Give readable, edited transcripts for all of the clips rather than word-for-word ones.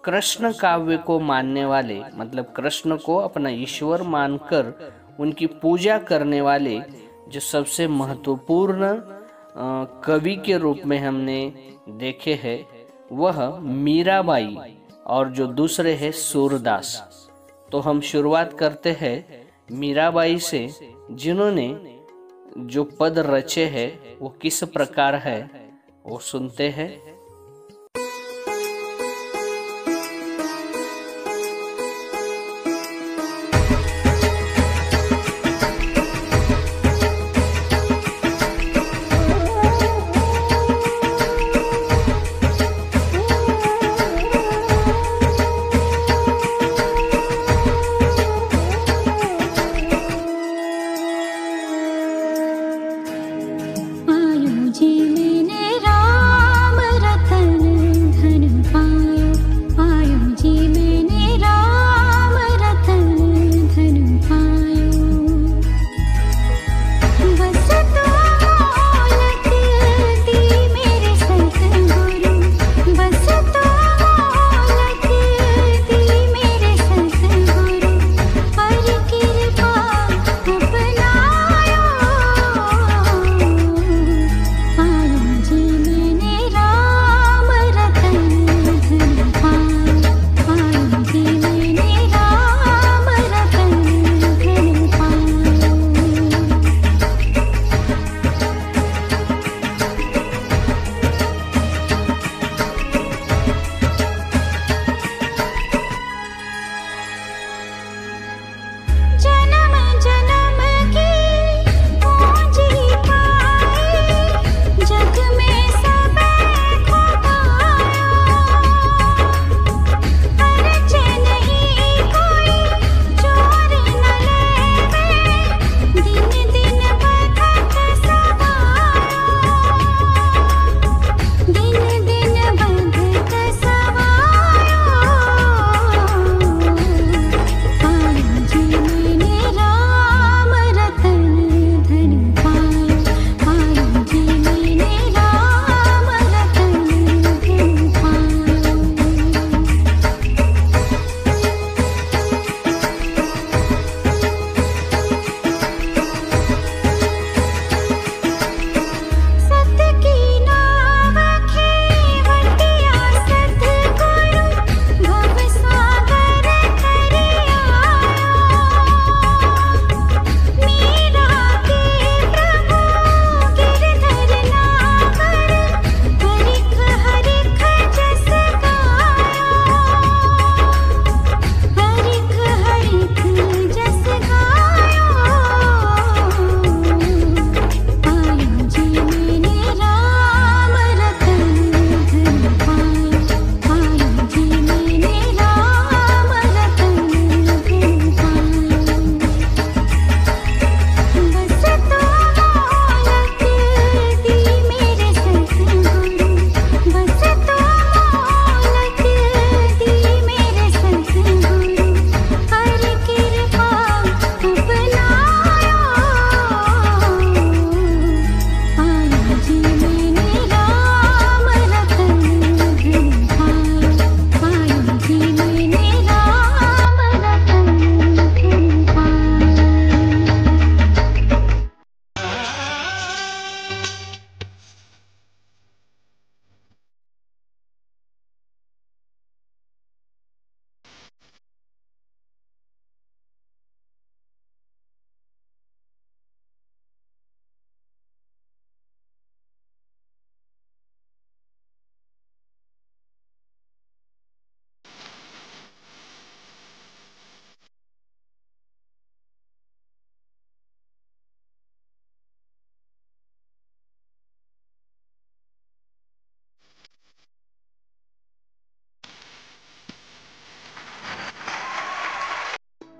कृष्ण काव्य को मानने वाले, मतलब कृष्ण को अपना ईश्वर मानकर उनकी पूजा करने वाले जो सबसे महत्वपूर्ण कवि के रूप में हमने देखे हैं वह मीराबाई और जो दूसरे हैं सूरदास। तो हम शुरुआत करते हैं मीराबाई से, जिन्होंने जो पद रचे हैं वो किस प्रकार है वो सुनते हैं।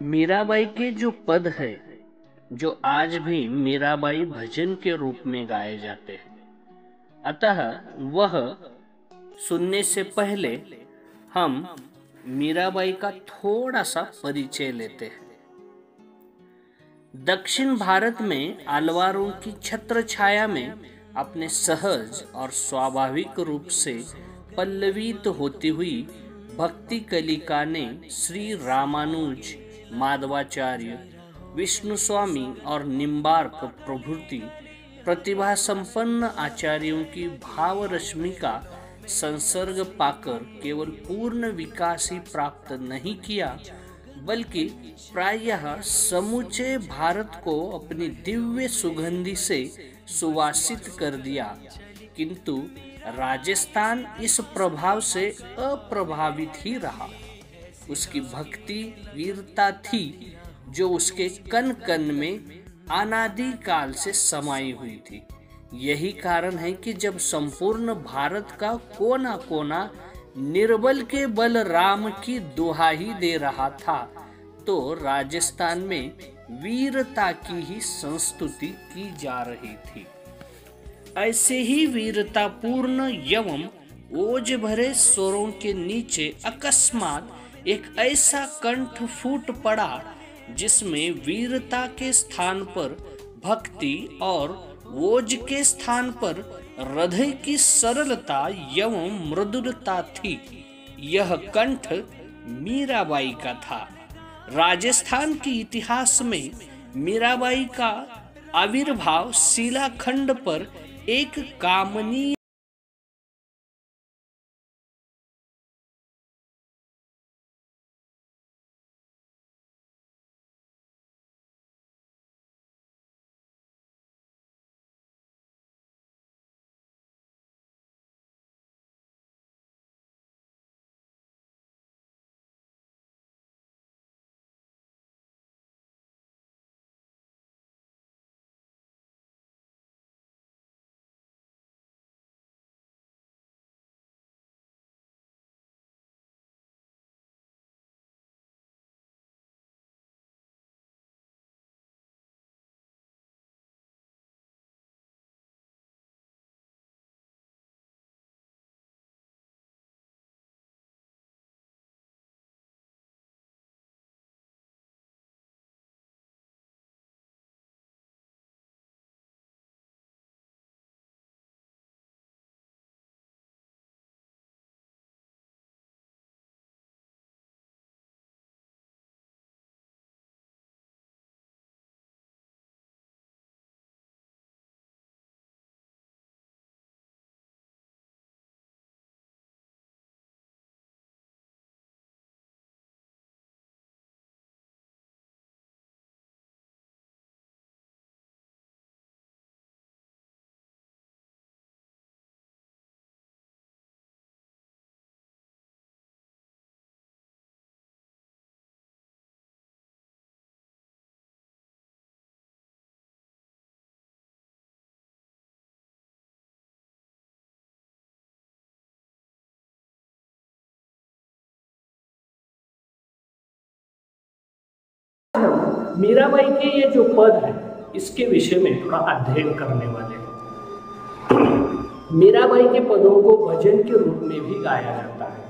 मीराबाई के जो पद है जो आज भी मीराबाई भजन के रूप में गाए जाते हैं, अतः वह सुनने से पहले हम मीराबाई का थोड़ा सा परिचय लेते हैं। दक्षिण भारत में आलवारों की छत्र छाया में अपने सहज और स्वाभाविक रूप से पल्लवित होती हुई भक्ति कलिका ने श्री रामानुज, माधवाचार्य, विष्णु स्वामी और निम्बार्क प्रभृति प्रतिभा संपन्न आचार्यों की भाव रश्मि का संसर्ग पाकर केवल पूर्ण विकास ही प्राप्त नहीं किया, बल्कि प्रायः समूचे भारत को अपनी दिव्य सुगंधि से सुवासित कर दिया। किंतु राजस्थान इस प्रभाव से अप्रभावित ही रहा। उसकी भक्ति वीरता थी जो उसके कण कण में अनादि काल से समाई हुई थी। यही कारण है कि जब संपूर्ण भारत का कोना कोना निर्बल के बल राम की दुहाई दे रहा था, तो राजस्थान में वीरता की ही संस्तुति की जा रही थी। ऐसे ही वीरतापूर्ण एवं ओज भरे स्वरों के नीचे अकस्मात एक ऐसा कंठ फूट पड़ा जिसमें वीरता के स्थान पर भक्ति और ओज के स्थान पर हृदय की सरलता एवं मृदुलता थी। यह कंठ मीराबाई का था। राजस्थान के इतिहास में मीराबाई का आविर्भाव शिलाखंड पर एक कामनीय मीराबाई के ये जो पद है इसके विषय में थोड़ा अध्ययन करने वाले हैं। मीराबाई के पदों को भजन के रूप में भी गाया जाता है।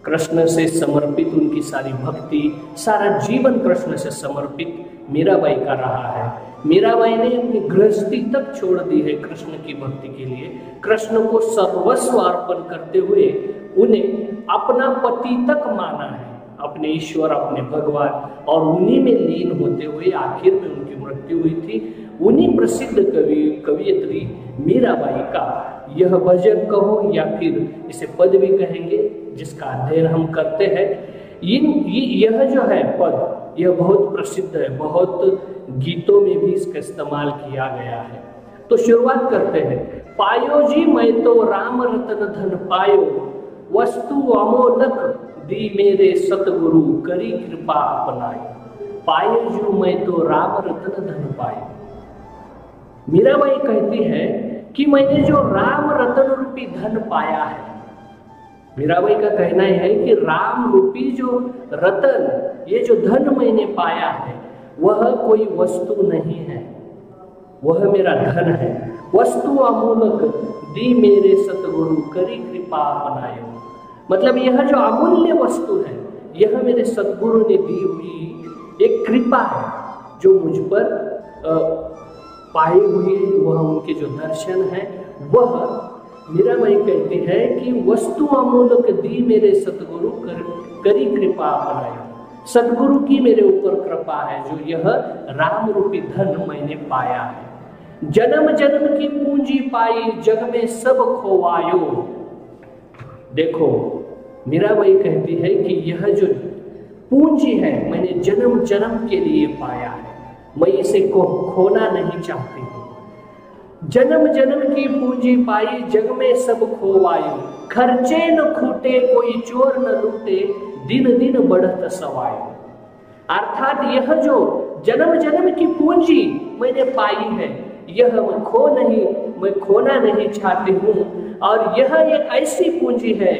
कृष्ण से समर्पित उनकी सारी भक्ति, सारा जीवन कृष्ण से समर्पित मीराबाई का रहा है। मीराबाई ने अपनी गृहस्थी तक छोड़ दी है कृष्ण की भक्ति के लिए। कृष्ण को सर्वस्व अर्पण करते हुए उन्हें अपना पति तक माना है, अपने ईश्वर, अपने भगवान, और उन्हीं में लीन होते हुए आखिर में उनकी मृत्यु हुई थी। उन्हीं प्रसिद्ध कवियत्री मीराबाई का यह भजन कहो या फिर इसे पद भी कहेंगे, जिसका अध्ययन हम करते हैं। यह जो है पद, यह बहुत प्रसिद्ध है, बहुत गीतों में भी इसका इस्तेमाल किया गया है। तो शुरुआत करते हैं। पायो जी मैं तो राम रतन धन पायो, वस्तु अमोलक दी मेरे सतगुरु, करी कृपा अपनाई। पायो जी मैं तो राम रतन धन पायो। मीराबाई कहती है कि मैंने जो राम रतन रूपी धन पाया है, मीराबाई का कहना है कि राम रूपी जो रतन, ये जो धन मैंने पाया है, वह कोई वस्तु नहीं है, वह मेरा धन है। वस्तु अमूलक दी मेरे सतगुरु, करी कृपा अपनायो। मतलब यह जो अमूल्य वस्तु है, यह मेरे सतगुरु ने दी हुई एक कृपा है जो मुझ पर पाई हुई, वह उनके जो दर्शन है, वह मीराबाई कहती है कि वस्तु अमूल्य दी मेरे सतगुरु करी कृपा अपनाई। सतगुरु की मेरे ऊपर कृपा है जो यह राम रूपी धन मैंने पाया है। जन्म जन्म की पूंजी पाई जग में सब खोवायो। देखो मीराबाई कहती है कि यह जो पूंजी है मैंने जन्म जन्म के लिए पाया है, मैं इसे खोना नहीं चाहती हूँ। जन्म जन्म की पूंजी पाई जग में सब खोवायो। खर्चे न खूटे कोई चोर न लूटे दिन दिन बढ़त सवायो। अर्थात यह जो जन्म जन्म की पूंजी मैंने पाई है यह मैं खोना नहीं चाहती हूँ। और यह एक ऐसी पूंजी है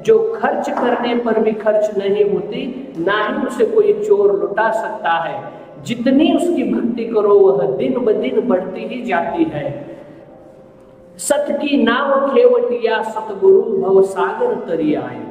जो खर्च करने पर भी खर्च नहीं होती, ना ही उसे कोई चोर लुटा सकता है। जितनी उसकी भक्ति करो वह दिन ब दिन बढ़ती ही जाती है। सत की नाव खेवटिया सतगुरु भव सागर तरी आए।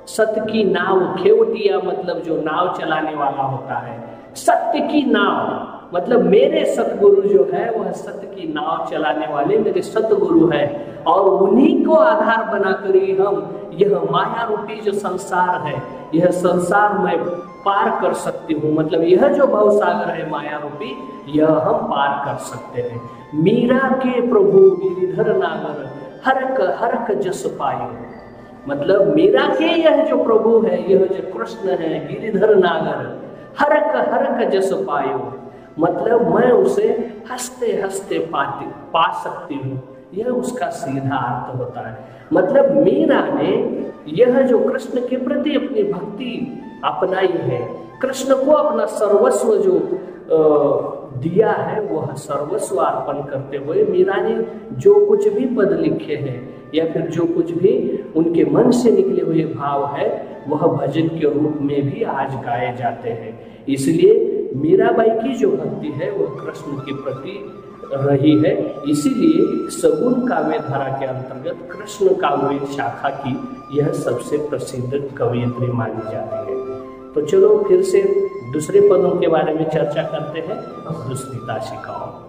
सत की नाव, खेवटिया मतलब जो नाव चलाने वाला होता है। सत्य की नाव मतलब मेरे सतगुरु जो है वह सत्य की नाव चलाने वाले मेरे सतगुरु है। और उन्हीं को आधार बनाकर ही हम यह माया रूपी जो संसार है, यह संसार मैं पार कर सकती हूँ। मतलब यह जो भवसागर है माया रूपी, यह हम पार कर सकते हैं। मीरा के प्रभु गिरिधर नागर हरक हरक जस पायो। मतलब मीरा के यह जो प्रभु है, यह जो कृष्ण है गिरिधर नागर हरक हरक जस पायो। मतलब मैं उसे हंसते हंसते पा सकती हूँ, यह उसका सीधा अर्थ होता है। मतलब मीरा ने यह जो कृष्ण के प्रति अपनी भक्ति अपनाई है, कृष्ण को अपना सर्वस्व जो दिया है वह सर्वस्व अर्पण करते हुए मीरा ने जो कुछ भी पद लिखे हैं या फिर जो कुछ भी उनके मन से निकले हुए भाव है वह भजन के रूप में भी आज गाए जाते हैं। इसलिए मीराबाई की जो भक्ति है वह कृष्ण के प्रति रही है। इसीलिए सगुन काव्य धारा के अंतर्गत कृष्ण काव्य शाखा की यह सबसे प्रसिद्ध कवयित्री मानी जाती है। तो चलो फिर से दूसरे पदों के बारे में चर्चा करते हैं। दूसरी ताशिकाओं